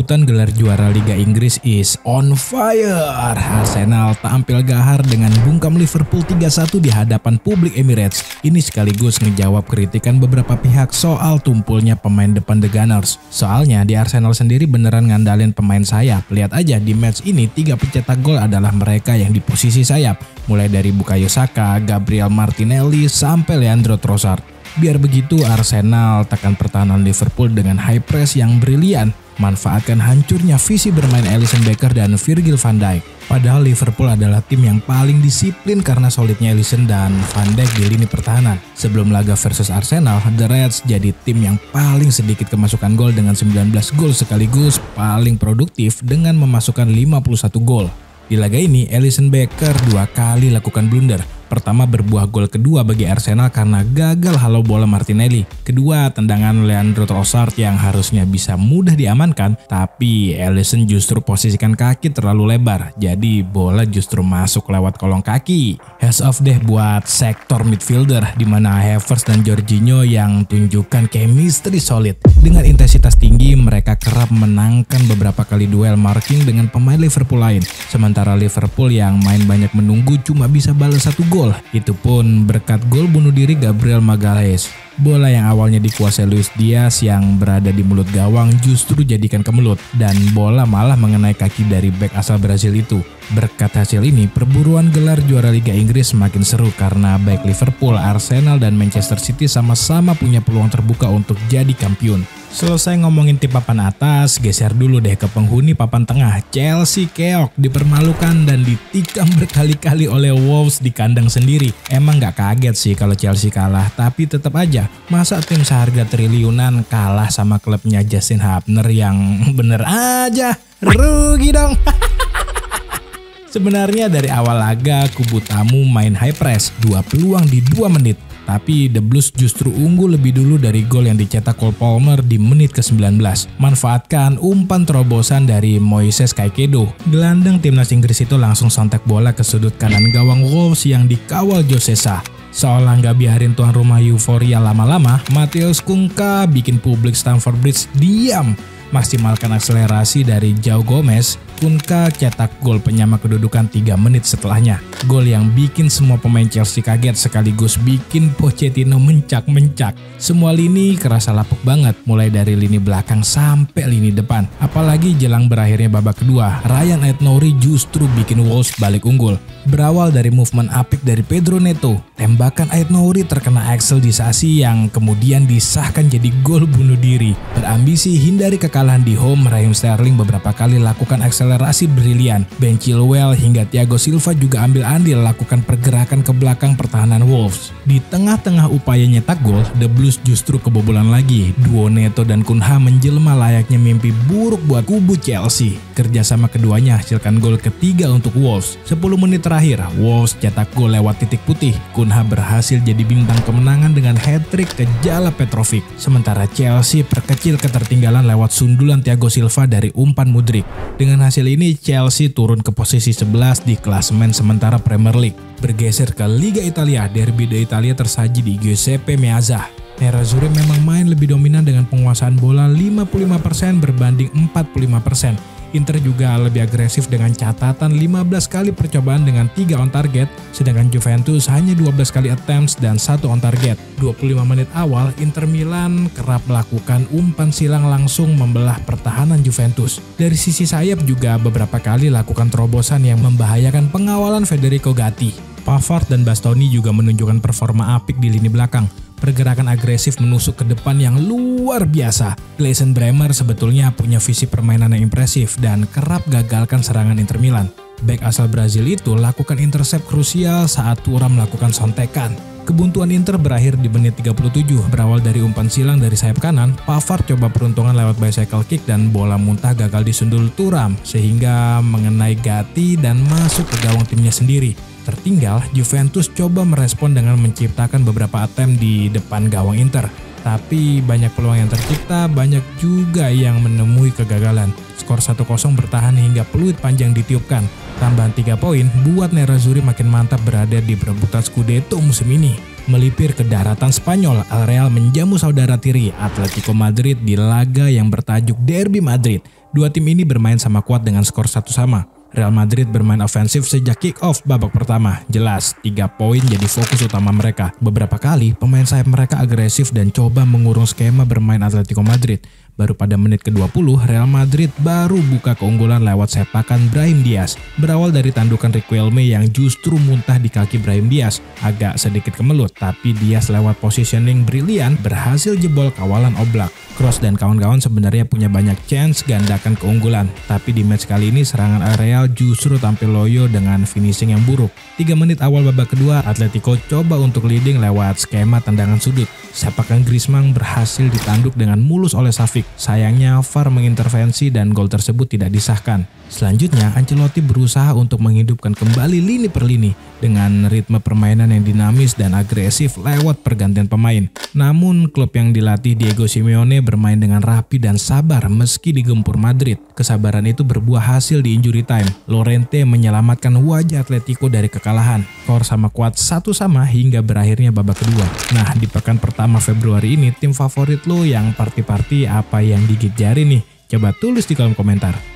Perebutan gelar juara Liga Inggris is on fire. Arsenal tampil gahar dengan bungkam Liverpool 3-1 di hadapan publik Emirates. Ini sekaligus ngejawab kritikan beberapa pihak soal tumpulnya pemain depan The Gunners. Soalnya di Arsenal sendiri beneran ngandalin pemain sayap. Lihat aja di match ini 3 pencetak gol adalah mereka yang di posisi sayap. Mulai dari Bukayo Saka, Gabriel Martinelli, sampai Leandro Trossard. Biar begitu Arsenal tekan pertahanan Liverpool dengan high press yang brilian, manfaatkan hancurnya visi bermain Alisson Becker dan Virgil van Dijk. Padahal Liverpool adalah tim yang paling disiplin karena solidnya Alisson dan Van Dijk di lini pertahanan. Sebelum laga versus Arsenal, The Reds jadi tim yang paling sedikit kemasukan gol dengan 19 gol sekaligus paling produktif dengan memasukkan 51 gol. Di laga ini, Alisson Becker 2 kali lakukan blunder. Pertama berbuah gol kedua bagi Arsenal karena gagal halau bola Martinelli. Kedua, tendangan Leandro Trossard yang harusnya bisa mudah diamankan, tapi Alisson justru posisikan kaki terlalu lebar, jadi bola justru masuk lewat kolong kaki. Hands off deh buat sektor midfielder, di mana Havertz dan Jorginho yang tunjukkan chemistry solid. Dengan intensitas tinggi, mereka kerap menangkan beberapa kali duel marking dengan pemain Liverpool lain. Sementara Liverpool yang main banyak menunggu cuma bisa balas 1 gol. Itu pun berkat gol bunuh diri Gabriel Magalhaes. Bola yang awalnya dikuasai Luis Diaz yang berada di mulut gawang justru jadikan kemelut dan bola malah mengenai kaki dari bek asal Brazil itu. Berkat hasil ini, perburuan gelar juara Liga Inggris semakin seru karena baik Liverpool, Arsenal, dan Manchester City sama-sama punya peluang terbuka untuk jadi kampiun. Selesai ngomongin tim papan atas, geser dulu deh ke penghuni papan tengah. Chelsea keok, dipermalukan dan ditikam berkali-kali oleh Wolves di kandang sendiri. Emang gak kaget sih kalau Chelsea kalah, tapi tetap aja, masa tim seharga triliunan kalah sama klubnya Justin Hubner yang bener aja rugi dong. Sebenarnya dari awal laga, kubu tamu main high press, 2 peluang di 2 menit. Tapi The Blues justru unggul lebih dulu dari gol yang dicetak Cole Palmer di menit ke-19. Manfaatkan umpan terobosan dari Moises Caicedo. Gelandang timnas Inggris itu langsung sontek bola ke sudut kanan gawang Wolves yang dikawal Jose Sa. Seolah nggak biarin tuan rumah euforia lama-lama, Matheus Cunha bikin publik Stamford Bridge diam. Maksimalkan akselerasi dari João Gomez, Cunha cetak gol penyama kedudukan 3 menit setelahnya. Gol yang bikin semua pemain Chelsea kaget sekaligus bikin Pochettino mencak-mencak. Semua lini kerasa lapuk banget, mulai dari lini belakang sampai lini depan. Apalagi jelang berakhirnya babak kedua, Ryan Aït-Nouri justru bikin Wolves balik unggul. Berawal dari movement apik dari Pedro Neto, tembakan Aït-Nouri terkena akselisasi yang kemudian disahkan jadi gol bunuh diri. Berambisi hindari kekalahan di home, Raheem Sterling beberapa kali lakukan akselerasi brilian. Ben Chilwell hingga Thiago Silva juga ambil andil lakukan pergerakan ke belakang pertahanan Wolves. Di tengah-tengah upaya nyetak gol, The Blues justru kebobolan lagi. Duo Neto dan Cunha menjelma layaknya mimpi buruk buat kubu Chelsea. Kerjasama keduanya hasilkan gol ketiga untuk Wolves. 10 menit terakhir, Wolves cetak gol lewat titik putih. Cunha berhasil jadi bintang kemenangan dengan hat-trick ke Jala Petrovic. Sementara Chelsea perkecil ketertinggalan lewat sundulan Thiago Silva dari umpan Mudryk. Dengan hasil ini, Chelsea turun ke posisi 11 di klasemen sementara Premier League. Bergeser ke Liga Italia, Derby d'Italia tersaji di Giuseppe Meazza. Nerazzurri memang main lebih dominan dengan penguasaan bola 55% berbanding 45%. Inter juga lebih agresif dengan catatan 15 kali percobaan dengan 3 on target, sedangkan Juventus hanya 12 kali attempts dan 1 on target. 25 menit awal, Inter Milan kerap melakukan umpan silang langsung membelah pertahanan Juventus. Dari sisi sayap juga beberapa kali lakukan terobosan yang membahayakan pengawalan Federico Gatti. Pavard dan Bastoni juga menunjukkan performa apik di lini belakang. Pergerakan agresif menusuk ke depan yang luar biasa. Gleison Bremer sebetulnya punya visi permainan yang impresif dan kerap gagalkan serangan Inter Milan. Bek asal Brazil itu lakukan intercept krusial saat Thuram melakukan sontekan. Kebuntuan Inter berakhir di menit 37, berawal dari umpan silang dari sayap kanan. Pavard coba peruntungan lewat bicycle kick dan bola muntah gagal disundul Thuram sehingga mengenai Gatti dan masuk ke gawang timnya sendiri. Tertinggal, Juventus coba merespon dengan menciptakan beberapa attempt di depan gawang Inter. Tapi banyak peluang yang tercipta, banyak juga yang menemui kegagalan. Skor 1-0 bertahan hingga peluit panjang ditiupkan. Tambahan 3 poin buat Nerazzurri makin mantap berada di perebutan Scudetto musim ini. Melipir ke daratan Spanyol, El Real menjamu saudara tiri Atletico Madrid di laga yang bertajuk Derby Madrid. Dua tim ini bermain sama kuat dengan skor 1-1. Real Madrid bermain ofensif sejak kick-off babak pertama. Jelas, 3 poin jadi fokus utama mereka. Beberapa kali, pemain sayap mereka agresif dan coba mengurung skema bermain Atletico Madrid. Baru pada menit ke-20, Real Madrid baru buka keunggulan lewat sepakan Brahim Diaz. Berawal dari tandukan Riquelme yang justru muntah di kaki Brahim Diaz. Agak sedikit kemelut, tapi Diaz lewat positioning brilian berhasil jebol kawalan Oblak. Kroos dan kawan-kawan sebenarnya punya banyak chance gandakan keunggulan. Tapi di match kali ini serangan El Real justru tampil loyo dengan finishing yang buruk. 3 menit awal babak kedua, Atletico coba untuk leading lewat skema tendangan sudut. Sepakan Griezmann berhasil ditanduk dengan mulus oleh Savic. Sayangnya VAR mengintervensi dan gol tersebut tidak disahkan. Selanjutnya, Ancelotti berusaha untuk menghidupkan kembali lini per lini dengan ritme permainan yang dinamis dan agresif lewat pergantian pemain. Namun, klub yang dilatih Diego Simeone bermain dengan rapi dan sabar meski digempur Madrid. Kesabaran itu berbuah hasil di injury time. Llorente menyelamatkan wajah Atletico dari kekalahan. Skor sama kuat 1-1 hingga berakhirnya babak kedua. Nah, di pekan pertama Februari ini, tim favorit lo yang party-party apa yang gigit jari nih? Coba tulis di kolom komentar.